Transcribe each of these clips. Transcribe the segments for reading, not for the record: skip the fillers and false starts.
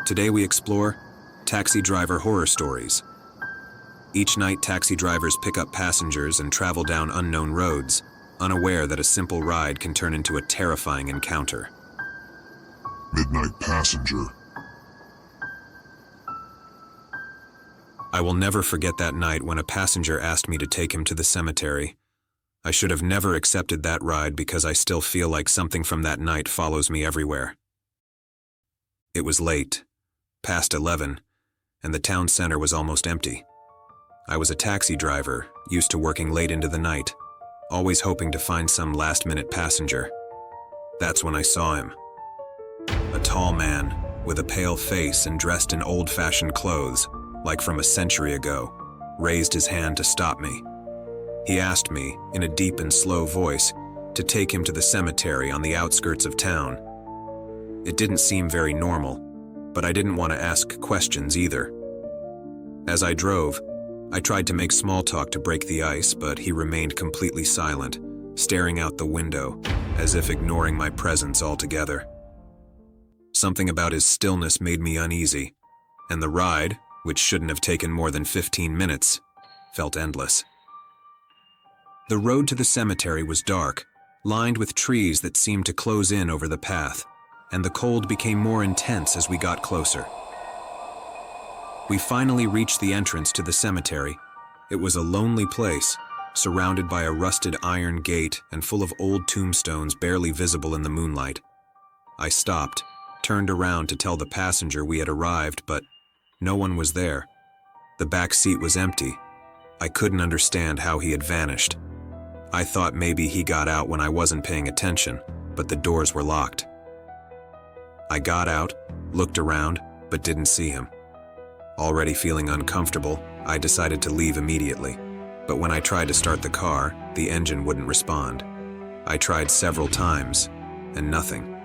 Today we explore taxi driver horror stories. Each night, taxi drivers pick up passengers and travel down unknown roads, unaware that a simple ride can turn into a terrifying encounter. Midnight Passenger. I will never forget that night when a passenger asked me to take him to the cemetery. I should have never accepted that ride because I still feel like something from that night follows me everywhere. It was late, past 11, and the town center was almost empty. I was a taxi driver, used to working late into the night, always hoping to find some last-minute passenger. That's when I saw him. A tall man, with a pale face and dressed in old-fashioned clothes, like from a century ago, raised his hand to stop me. He asked me, in a deep and slow voice, to take him to the cemetery on the outskirts of town. It didn't seem very normal, but I didn't want to ask questions either. As I drove, I tried to make small talk to break the ice, but he remained completely silent, staring out the window, as if ignoring my presence altogether. Something about his stillness made me uneasy, and the ride, which shouldn't have taken more than 15 minutes, felt endless. The road to the cemetery was dark, lined with trees that seemed to close in over the path, and the cold became more intense as we got closer. We finally reached the entrance to the cemetery. It was a lonely place, surrounded by a rusted iron gate and full of old tombstones barely visible in the moonlight. I stopped, turned around to tell the passenger we had arrived, but no one was there. The back seat was empty. I couldn't understand how he had vanished. I thought maybe he got out when I wasn't paying attention, but the doors were locked. I got out, looked around, but didn't see him. Already feeling uncomfortable, I decided to leave immediately. But when I tried to start the car, the engine wouldn't respond. I tried several times, and nothing.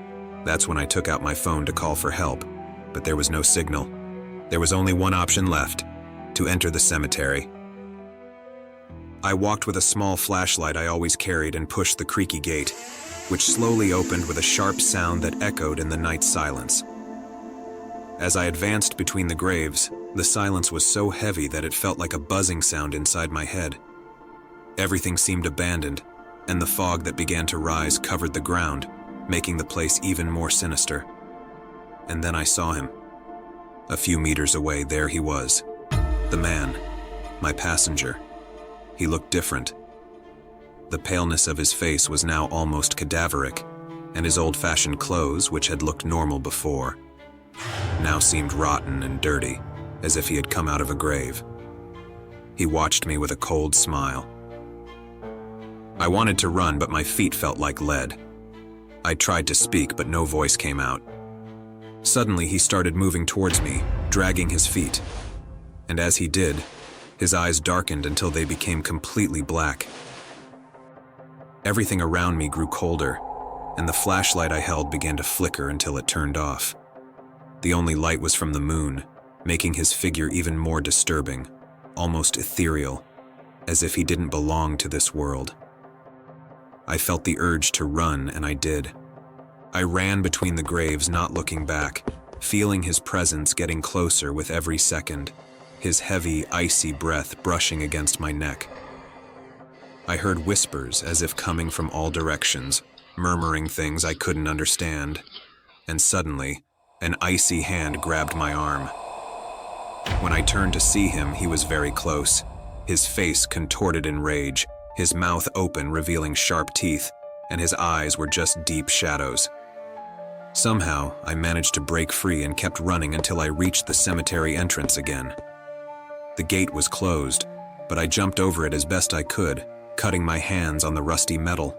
That's when I took out my phone to call for help, but there was no signal. There was only one option left: to enter the cemetery. I walked with a small flashlight I always carried and pushed the creaky gate, which slowly opened with a sharp sound that echoed in the night silence. As I advanced between the graves, the silence was so heavy that it felt like a buzzing sound inside my head. Everything seemed abandoned, and the fog that began to rise covered the ground, making the place even more sinister. And then I saw him. A few meters away, there he was. The man, my passenger. He looked different. The paleness of his face was now almost cadaveric, and his old-fashioned clothes, which had looked normal before, now seemed rotten and dirty, as if he had come out of a grave. He watched me with a cold smile. I wanted to run, but my feet felt like lead. I tried to speak, but no voice came out. Suddenly, he started moving towards me, dragging his feet. And as he did, his eyes darkened until they became completely black. Everything around me grew colder, and the flashlight I held began to flicker until it turned off. The only light was from the moon, making his figure even more disturbing, almost ethereal, as if he didn't belong to this world. I felt the urge to run, and I did. I ran between the graves, not looking back, feeling his presence getting closer with every second, his heavy, icy breath brushing against my neck. I heard whispers as if coming from all directions, murmuring things I couldn't understand, and suddenly, an icy hand grabbed my arm. When I turned to see him, he was very close, his face contorted in rage, his mouth open, revealing sharp teeth, and his eyes were just deep shadows. Somehow, I managed to break free and kept running until I reached the cemetery entrance again. The gate was closed, but I jumped over it as best I could, cutting my hands on the rusty metal.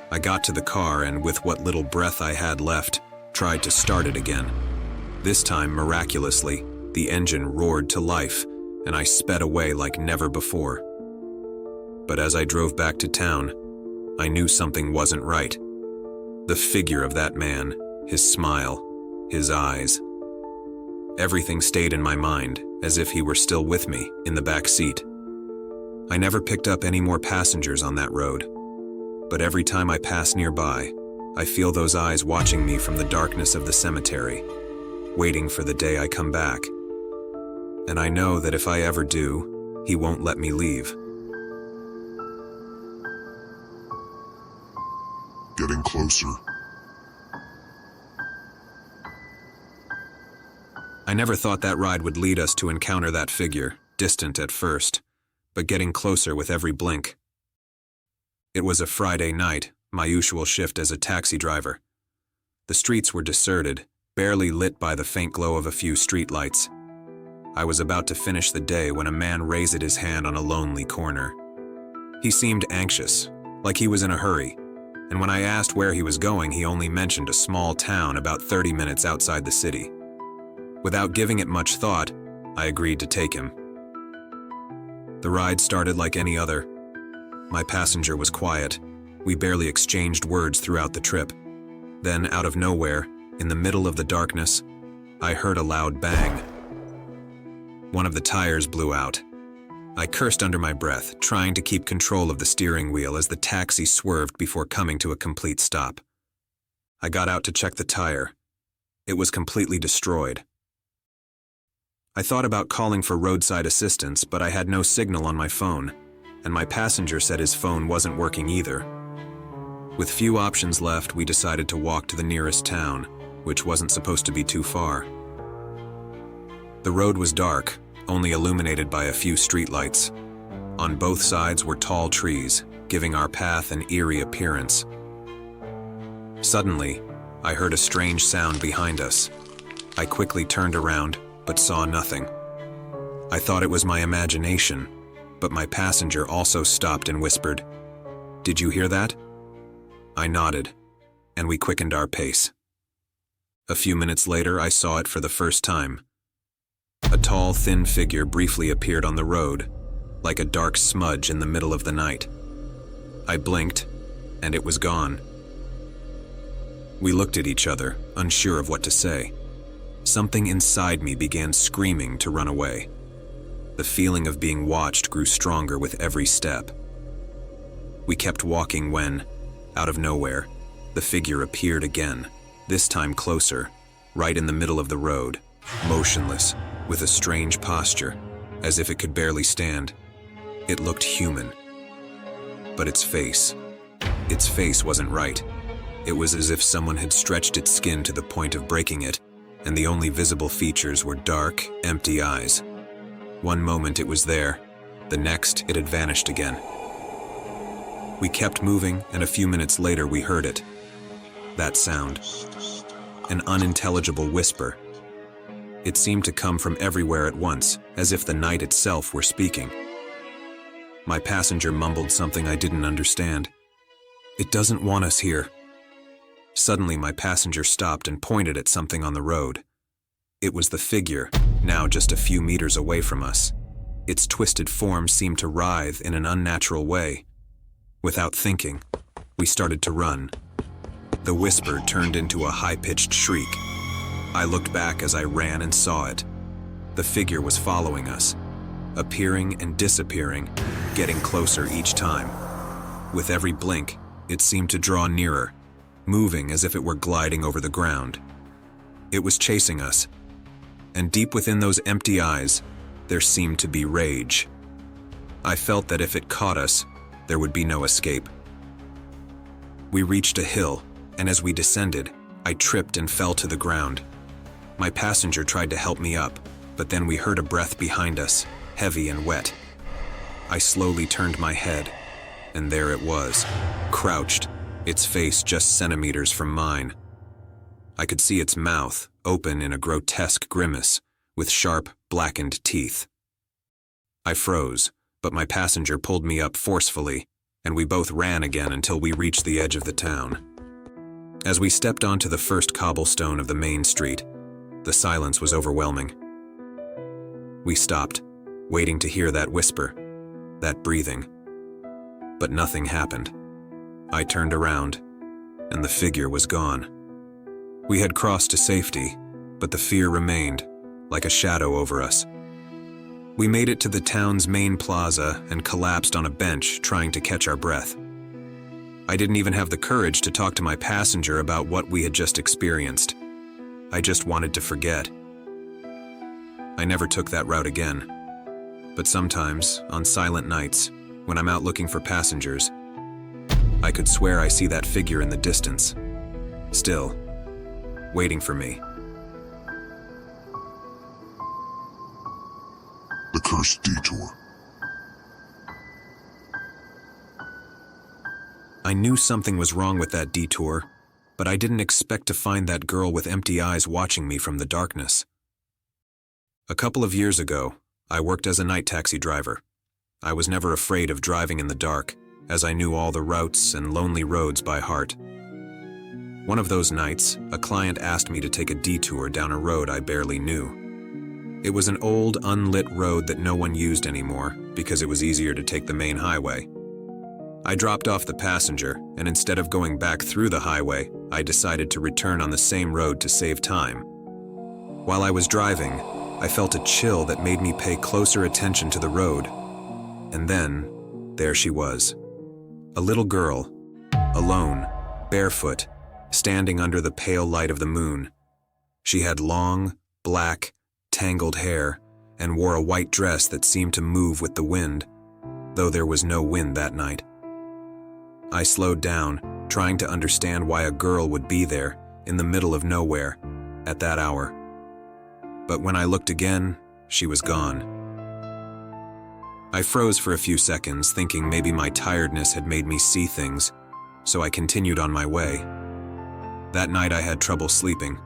I got to the car and, with what little breath I had left, tried to start it again. This time, miraculously, the engine roared to life, and I sped away like never before. But as I drove back to town, I knew something wasn't right. The figure of that man, his smile, his eyes. Everything stayed in my mind, as if he were still with me, in the back seat. I never picked up any more passengers on that road, but every time I pass nearby, I feel those eyes watching me from the darkness of the cemetery, waiting for the day I come back. And I know that if I ever do, he won't let me leave. Getting closer. I never thought that ride would lead us to encounter that figure, distant at first, but getting closer with every blink. It was a Friday night, my usual shift as a taxi driver. The streets were deserted, barely lit by the faint glow of a few streetlights. I was about to finish the day when a man raised his hand on a lonely corner. He seemed anxious, like he was in a hurry, and when I asked where he was going, he only mentioned a small town about 30 minutes outside the city. Without giving it much thought, I agreed to take him. The ride started like any other. My passenger was quiet. We barely exchanged words throughout the trip. Then, out of nowhere, in the middle of the darkness, I heard a loud bang. One of the tires blew out. I cursed under my breath, trying to keep control of the steering wheel as the taxi swerved before coming to a complete stop. I got out to check the tire. It was completely destroyed. I thought about calling for roadside assistance, but I had no signal on my phone, and my passenger said his phone wasn't working either. With few options left, we decided to walk to the nearest town, which wasn't supposed to be too far. The road was dark, only illuminated by a few streetlights. On both sides were tall trees, giving our path an eerie appearance. Suddenly, I heard a strange sound behind us. I quickly turned around, but saw nothing. I thought it was my imagination, but my passenger also stopped and whispered, "Did you hear that?" I nodded, and we quickened our pace. A few minutes later, I saw it for the first time. A tall, thin figure briefly appeared on the road, like a dark smudge in the middle of the night. I blinked, and it was gone. We looked at each other, unsure of what to say. Something inside me began screaming to run away. The feeling of being watched grew stronger with every step. We kept walking when, out of nowhere, the figure appeared again, this time closer, right in the middle of the road, motionless, with a strange posture, as if it could barely stand. It looked human. But its face wasn't right. It was as if someone had stretched its skin to the point of breaking it, and the only visible features were dark, empty eyes. One moment it was there, the next it had vanished again. We kept moving, and a few minutes later we heard it. That sound. An unintelligible whisper. It seemed to come from everywhere at once, as if the night itself were speaking. My passenger mumbled something I didn't understand. "It doesn't want us here." Suddenly, my passenger stopped and pointed at something on the road. It was the figure, now just a few meters away from us. Its twisted form seemed to writhe in an unnatural way. Without thinking, we started to run. The whisper turned into a high-pitched shriek. I looked back as I ran and saw it. The figure was following us, appearing and disappearing, getting closer each time. With every blink, it seemed to draw nearer, moving as if it were gliding over the ground. It was chasing us, and deep within those empty eyes, there seemed to be rage. I felt that if it caught us, there would be no escape. We reached a hill, and as we descended, I tripped and fell to the ground. My passenger tried to help me up, but then we heard a breath behind us, heavy and wet. I slowly turned my head, and there it was, crouched, its face just centimeters from mine. I could see its mouth, open in a grotesque grimace, with sharp, blackened teeth. I froze, but my passenger pulled me up forcefully, and we both ran again until we reached the edge of the town. As we stepped onto the first cobblestone of the main street, the silence was overwhelming. We stopped, waiting to hear that whisper, that breathing. But nothing happened. I turned around, and the figure was gone. We had crossed to safety, but the fear remained, like a shadow over us. We made it to the town's main plaza and collapsed on a bench, trying to catch our breath. I didn't even have the courage to talk to my passenger about what we had just experienced. I just wanted to forget. I never took that route again. But sometimes, on silent nights, when I'm out looking for passengers, I could swear I see that figure in the distance, still, waiting for me. The Cursed Detour. I knew something was wrong with that detour, but I didn't expect to find that girl with empty eyes watching me from the darkness. A couple of years ago, I worked as a night taxi driver. I was never afraid of driving in the dark, as I knew all the routes and lonely roads by heart. One of those nights, a client asked me to take a detour down a road I barely knew. It was an old, unlit road that no one used anymore because it was easier to take the main highway. I dropped off the passenger, and instead of going back through the highway, I decided to return on the same road to save time. While I was driving, I felt a chill that made me pay closer attention to the road. And then, there she was. A little girl, alone, barefoot, standing under the pale light of the moon. She had long, black, tangled hair and wore a white dress that seemed to move with the wind, though there was no wind that night. I slowed down, trying to understand why a girl would be there, in the middle of nowhere, at that hour. But when I looked again, she was gone. I froze for a few seconds, thinking maybe my tiredness had made me see things, so I continued on my way. That night I had trouble sleeping.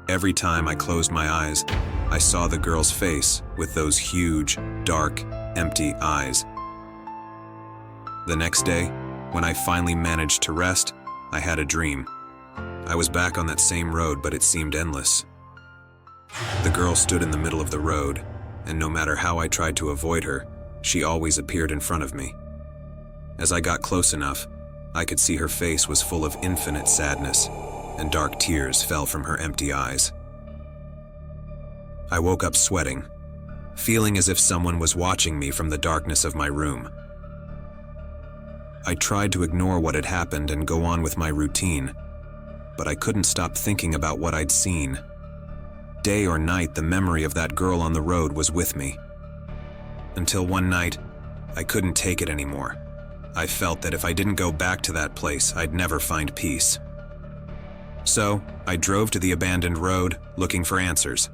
Every time I closed my eyes, I saw the girl's face with those huge, dark, empty eyes. The next day, when I finally managed to rest, I had a dream. I was back on that same road, but it seemed endless. The girl stood in the middle of the road, and no matter how I tried to avoid her, she always appeared in front of me. As I got close enough, I could see her face was full of infinite sadness, and dark tears fell from her empty eyes. I woke up sweating, feeling as if someone was watching me from the darkness of my room. I tried to ignore what had happened and go on with my routine, but I couldn't stop thinking about what I'd seen. Day or night, the memory of that girl on the road was with me. Until one night, I couldn't take it anymore. I felt that if I didn't go back to that place, I'd never find peace. So, I drove to the abandoned road, looking for answers.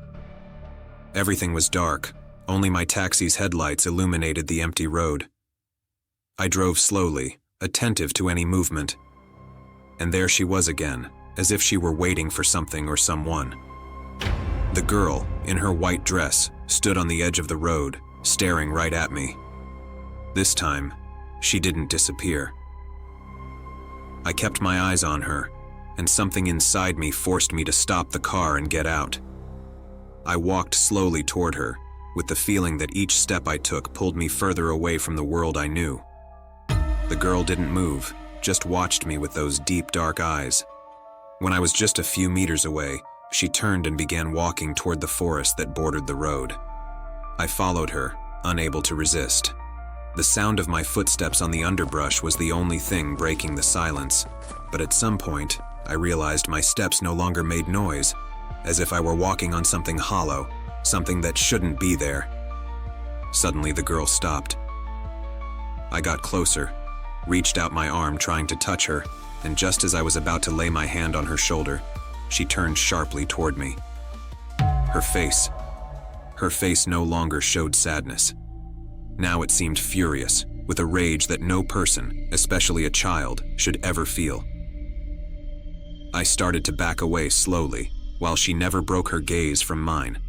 Everything was dark. Only my taxi's headlights illuminated the empty road. I drove slowly, attentive to any movement. And there she was again, as if she were waiting for something or someone. The girl, in her white dress, stood on the edge of the road, staring right at me. This time, she didn't disappear. I kept my eyes on her, and something inside me forced me to stop the car and get out. I walked slowly toward her, with the feeling that each step I took pulled me further away from the world I knew. The girl didn't move, just watched me with those deep, dark eyes. When I was just a few meters away, she turned and began walking toward the forest that bordered the road. I followed her, unable to resist. The sound of my footsteps on the underbrush was the only thing breaking the silence, but at some point, I realized my steps no longer made noise, as if I were walking on something hollow, something that shouldn't be there. Suddenly, the girl stopped. I got closer, reached out my arm trying to touch her, and just as I was about to lay my hand on her shoulder, she turned sharply toward me. Her face no longer showed sadness. Now it seemed furious, with a rage that no person, especially a child, should ever feel. I started to back away slowly, while she never broke her gaze from mine.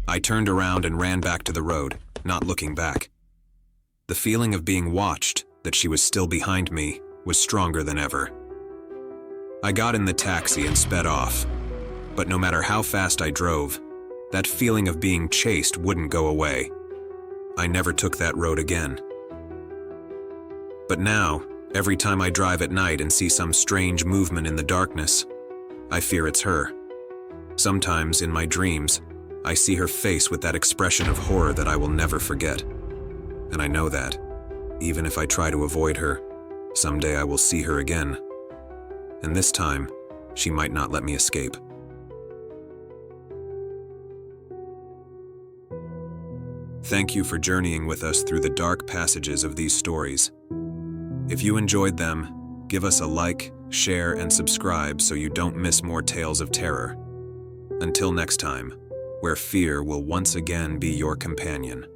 I turned around and ran back to the road, not looking back. The feeling of being watched, that she was still behind me, was stronger than ever. I got in the taxi and sped off, but no matter how fast I drove, that feeling of being chased wouldn't go away. I never took that road again. But now, every time I drive at night and see some strange movement in the darkness, I fear it's her. Sometimes, in my dreams, I see her face with that expression of horror that I will never forget. And I know that, even if I try to avoid her, someday I will see her again. And this time, she might not let me escape. Thank you for journeying with us through the dark passages of these stories. If you enjoyed them, give us a like, share, and subscribe so you don't miss more tales of terror. Until next time, where fear will once again be your companion.